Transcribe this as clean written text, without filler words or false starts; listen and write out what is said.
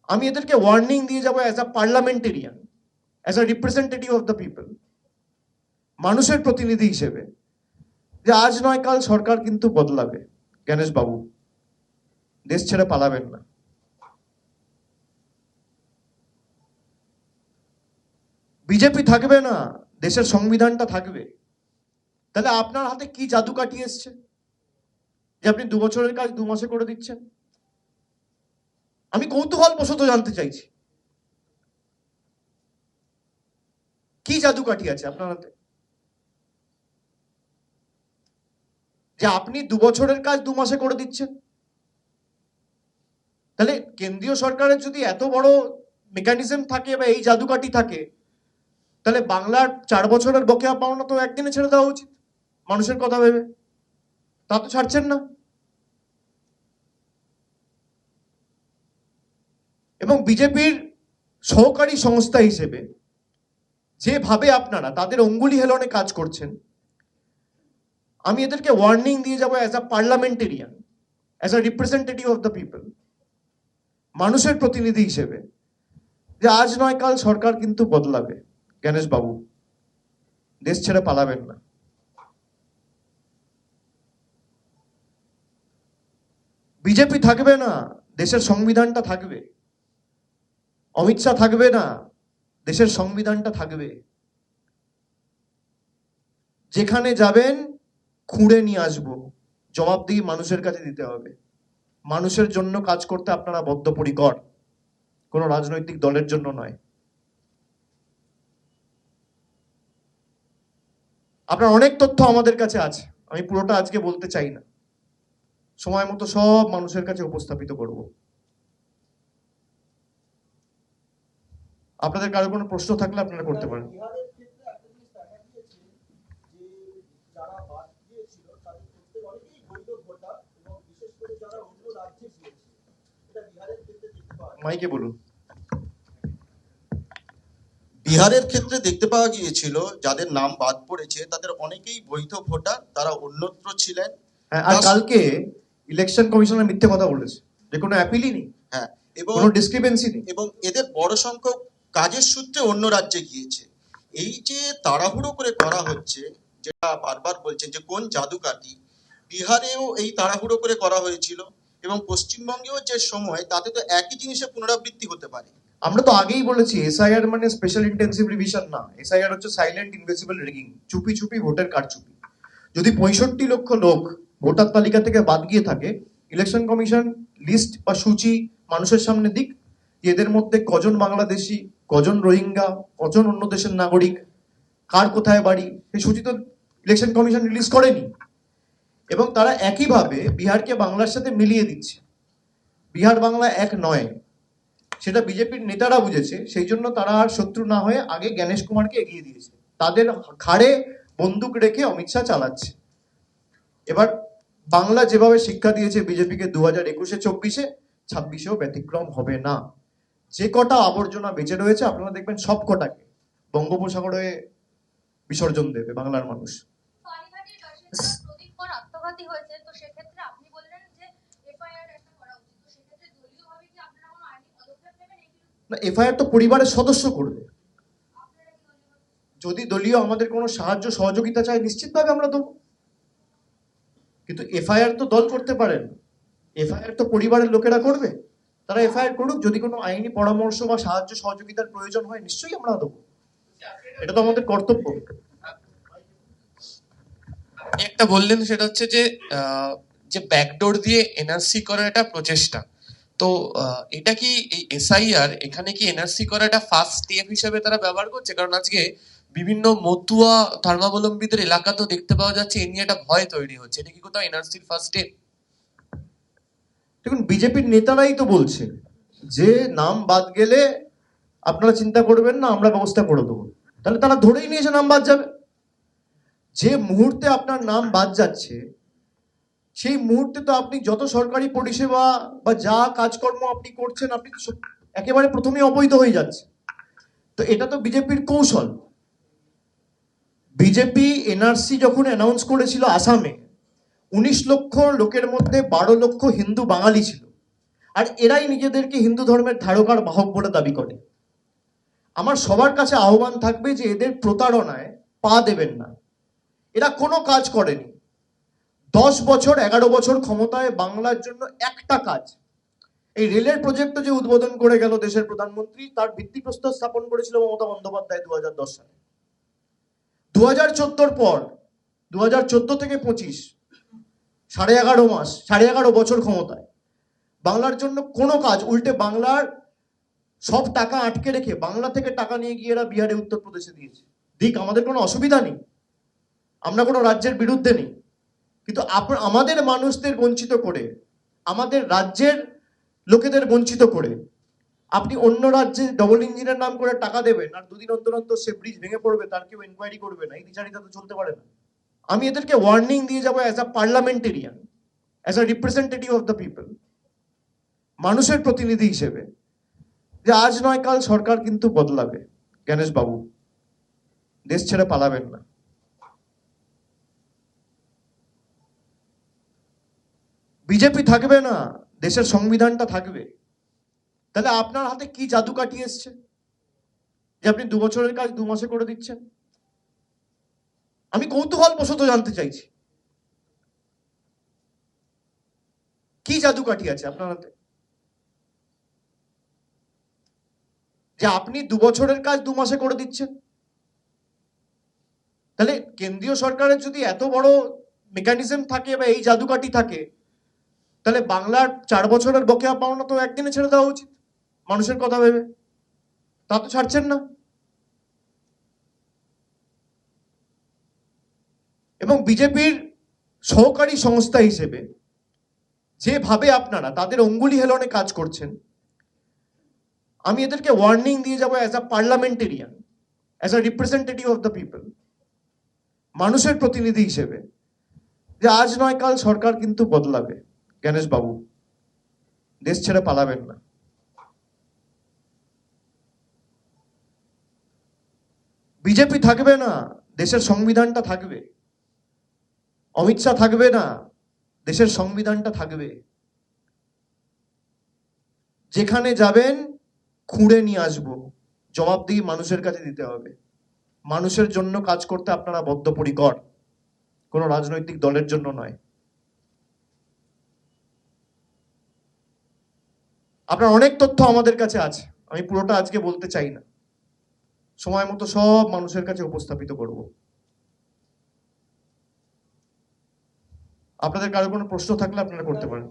আমি এদেরকে ওয়ার্নিং দিয়ে যাব as a parliamentarian, as a representative of the people, মানুষের প্রতিনিধি হিসেবে, যে আজ নয় কাল সরকার কিন্তু বদলাবে। গণেশ বাবু, দেশ ছেড়ে পালাবেন না। বিজেপি থাকবে না, দেশের সংবিধানটা থাকবে। তাহলে আপনার হাতে কি জাদু কাটিয়ে এসছে যে আপনি 2 বছরের কাজ 2 মাসে করে দিচ্ছেন? আমি কৌতূহল বশত জানতে চাইছি, কি জাদু কাঠি আছে আপনার হাতে যে আপনি 2 বছরের কাজ 2 মাসে করে দিচ্ছেন? তাহলে কেন্দ্রীয় সরকারের যদি এত বড় মেকানিজম থাকে বা এই জাদুকাঠি থাকে, তাহলে বাংলার 4 বছরের বকেয়া পাওনা তো একদিনে ছেড়ে দেওয়া উচিত মানুষের কথা ভেবে। তা তো ছাড়ছেন না। এবং বিজেপির সহকারী সংস্থা হিসেবে যেভাবে আপনারা তাদের অঙ্গুলি হেলনে কাজ করছেন, আমি এদেরকে ওয়ার্নিং দিয়ে যাব as a parliamentarian, as a representative of the people, মানুষের প্রতিনিধি হিসেবে, যে আজ নয় কাল সরকার কিন্তু বদলাবে। গণেশ বাবু, দেশ ছেড়ে পালাবেন না। বিজেপি থাকবে না, দেশের সংবিধানটা থাকবে। অমিত শাহ থাকবে না, দেশের সংবিধানটা থাকবে। যেখানে যাবেন খুঁড়ে নিয়ে আসবো, জবাবদিহি মানুষের কাছে দিতে হবে। মানুষের জন্য কাজ করতে আপনারা বদ্ধপরিকর, কোনো রাজনৈতিক দলের জন্য নয়। আপনার অনেক তথ্য আমাদের কাছে আছে, আমি পুরোটা আজকে বলতে চাই না, সময় মতো সব মানুষের কাছে উপস্থাপিত করব। আপনাদের কারো কোনো প্রশ্ন থাকলে আপনারা করতে পারেন। মাইকে বলুন। বিহারের ক্ষেত্রে দেখতে পাওয়া গিয়েছিল যাদের নাম বাদ পড়েছে তাদের অনেকেই বৈধ ভোটার, তারা অন্যত্র ছিলেন। আর কালকে ইলেকশন কমিশনের মিথ্যে কথা বলেছে, যে কোনো অ্যাপিলই নেই, হ্যাঁ, এবং কোনো ডিসক্রিপেন্সি নেই। এবং এদের বড় সংখ্যক কাজের সূত্রে অন্য রাজ্যে গিয়েছে। এই যে তাড়াহুড়ো করে করা হচ্ছে, যেটা বারবার বলছেন যে কোন জাদুকাঠি, বিহারেও এই তাড়াহুড়ো করে করা হয়েছিল এবং পশ্চিমবঙ্গেও যে সময়, তাতে তো একই জিনিসের পুনরাবৃত্তি হতে পারে। আমরা তো আগেই বলেছি, এসআইআর মানে স্পেশাল ইন্টেন্সিভ রিভিশন না, এসআইআর হচ্ছে সাইলেন্ট ইনভিজিবল রিগিং, চুপি চুপি ভোটের কারচুপি। যদি 65 লক্ষ লোক ভোটার তালিকা থেকে বাদ গিয়ে থাকে, ইলেকশন কমিশন লিস্ট বা সূচি মানুষের সামনে দিক, এদের মধ্যে কজন বাংলাদেশি, কজন রোহিঙ্গা, কজন অন্য দেশের নাগরিক, কার কোথায় বাড়ি, সেই সূচি তো ইলেকশন কমিশন রিলিজ করেনি। এবং তারা একইভাবে বিহারকে বাংলার সাথে মিলিয়ে দিচ্ছে। বিহার বাংলা এক নয়, সেটা বিজেপির নেতারা বুঝেছে, সেই জন্য তারা আর শত্রু না হয়ে আগে জ্ঞানেশ কুমারকে এগিয়ে দিয়েছে, তাদের ঘাড়ে বন্দুক রেখে অমিত শাহ চালাচ্ছে। এবার বাংলা যেভাবে শিক্ষা দিয়েছে বিজেপিকে 2021-এ, 24-এ, 26-এও ব্যতিক্রম হবে না। যে কটা আবর্জনা বেঁচে রয়েছে আপনারা দেখবেন সব কটাকে বঙ্গোপসাগরে বিসর্জন দেবে বাংলার মানুষ। না, এফআইআর তো পরিবারের সদস্য করবে। যদি দলীয় আমাদের কোনো সাহায্য সহযোগিতা চাই, নিশ্চিতভাবে আমরা দেবো, কিন্তু এফআইআর তো দল করতে পারেন, এফআইআর তো পরিবারের লোকেরা করবে। তারা এফআইআর করুক, যদি কোনো আইনি পরামর্শ বা সাহায্য সহযোগিতার প্রয়োজন হয় নিশ্চয়ই আমরা দেবো, এটা তো আমাদের কর্তব্য। একটা বললেন সেটা হচ্ছে যে যে ব্যাকডোর দিয়ে এনআরসি করার একটা প্রচেষ্টা, তো এটা কি এই এসআইআর এখানে কি এনআরসি করার একটা ফার্স্ট স্টেপ হিসেবে তারা ব্যবহার করছে? কারণ আজকে বিভিন্ন মতুয়া ধর্মাবলম্বীদের এলাকাতেও দেখতে পাওয়া যাচ্ছে এ নিয়ে একটা ভয় তৈরি হচ্ছে, এটা কি কোথাও এনআরসির ফার্স্ট স্টেপ? দেখুন, বিজেপির নেতারাই তো বলছে যে নাম বাদ গেলে আপনারা চিন্তা করবেন না, আমরা ব্যবস্থা করে দেবো। তাহলে তারা ধরেই নিয়েছে নাম বাদ যাবে। যে মুহূর্তে আপনার নাম বাদ যাচ্ছে, সেই মুহূর্তে তো আপনি যত সরকারি পরিষেবা বা যা কাজকর্ম আপনি করছেন, আপনি একেবারে প্রথমেই অবৈধ হয়ে যাচ্ছে। তো এটা তো বিজেপির কৌশল। বিজেপি এনআরসি যখন অ্যানাউন্স করেছিল আসামে, 19 লক্ষ লোকের মধ্যে 12 লক্ষ হিন্দু বাঙালি ছিল, আর এরাই নিজেদেরকে হিন্দু ধর্মের ধারকার বাহক বলে দাবি করে। আমার সবার কাছে আহ্বান থাকবে যে এদের প্রতারণায় পা দেবেন না। এরা কোনো কাজ করেনি। 10 বছর 11 বছর ক্ষমতায় বাংলার জন্য একটা কাজ, এই রেলের প্রজেক্ট যে উদ্বোধন করে গেল দেশের প্রধানমন্ত্রী, তার ভিত্তিপ্রস্তর স্থাপন করেছিল মমতা বন্দ্যোপাধ্যায় 2010 সালে। 2014 পর 2014 থেকে 25 11.5 মাস 11.5 বছর ক্ষমতায় বাংলার জন্য কোনো কাজ, উল্টে বাংলার সব টাকা আটকে রেখে বাংলা থেকে টাকা নিয়ে গিয়ে এরা বিহারে উত্তরপ্রদেশে দিয়েছে। দিক, আমাদের কোনো অসুবিধা নেই, আমরা কোনো রাজ্যের বিরুদ্ধে নেই, কিন্তু আমাদের মানুষদের বঞ্চিত করে, আমাদের রাজ্যের লোকেদের বঞ্চিত করে আপনি অন্য রাজ্যে ডবল ইঞ্জিনের নাম করে টাকা দেবেন, আর দুদিন অন্তর অন্তর সে ব্রিজ ভেঙে পড়বে, তার কেউ ইনকোয়ারি করবে না। এই বিচারিতা তো চলতে পারে না। আমি এদেরকে ওয়ার্নিং দিয়ে যাবো as a parliamentarian, as a representative of the people, মানুষের প্রতিনিধি হিসেবে, যে আজ নয় কাল সরকার কিন্তু বদলাবে। গণেশ বাবু, দেশ ছেড়ে পালাবেন না। বিজেপি থাকবে না, দেশের সংবিধানটা থাকবে। তাহলে আপনার হাতে কি জাদু কাঠি এসছে যে আপনি 2 বছরের কাজ 2 মাসে করে দিচ্ছেন? আমি কৌতূহল বশত জানতে চাইছি, কি জাদু কাঠি আছে আপনার হাতে যে আপনি 2 বছরের কাজ 2 মাসে করে দিচ্ছেন? তাহলে কেন্দ্রীয় সরকারের যদি এত বড় মেকানিজম থাকে বা এই জাদুকাঠি থাকে, তাহলে বাংলার 4 বছরের বকেয়া পাওনা তো একদিনে ছেড়ে দেওয়া উচিত মানুষের কথা ভেবে। তা তো ছাড়ছেন না। এবং বিজেপির সহকারী সংস্থা হিসেবে যেভাবে আপনারা তাদের অঙ্গুলি হেলনে কাজ করছেন, আমি এদেরকে ওয়ার্নিং দিয়ে যাবো as a parliamentarian, as a representative of the people, মানুষের প্রতিনিধি হিসেবে, যে আজ নয় কাল সরকার কিন্তু বদলাবে। গণেশ বাবু, দেশ ছেড়ে পালাবেন না। বিজেপি থাকবে না, দেশের সংবিধানটা থাকবে। অমিত শাহ থাকবে না, দেশের সংবিধানটা থাকবে। যেখানে যাবেন খুঁড়ে নিয়ে আসবো, জবাবদিহি মানুষের কাছে দিতে হবে। মানুষের জন্য কাজ করতে আপনারা বদ্ধপরিকর, কোনো রাজনৈতিক দলের জন্য নয়। আপনার অনেক তথ্য আমাদের কাছে আছে, আমি পুরোটা আজকে বলতে চাই না, সময় মতো সব মানুষের কাছে উপস্থাপিত করব। আপনাদের কারো কোনো প্রশ্ন থাকলে আপনারা করতে পারেন।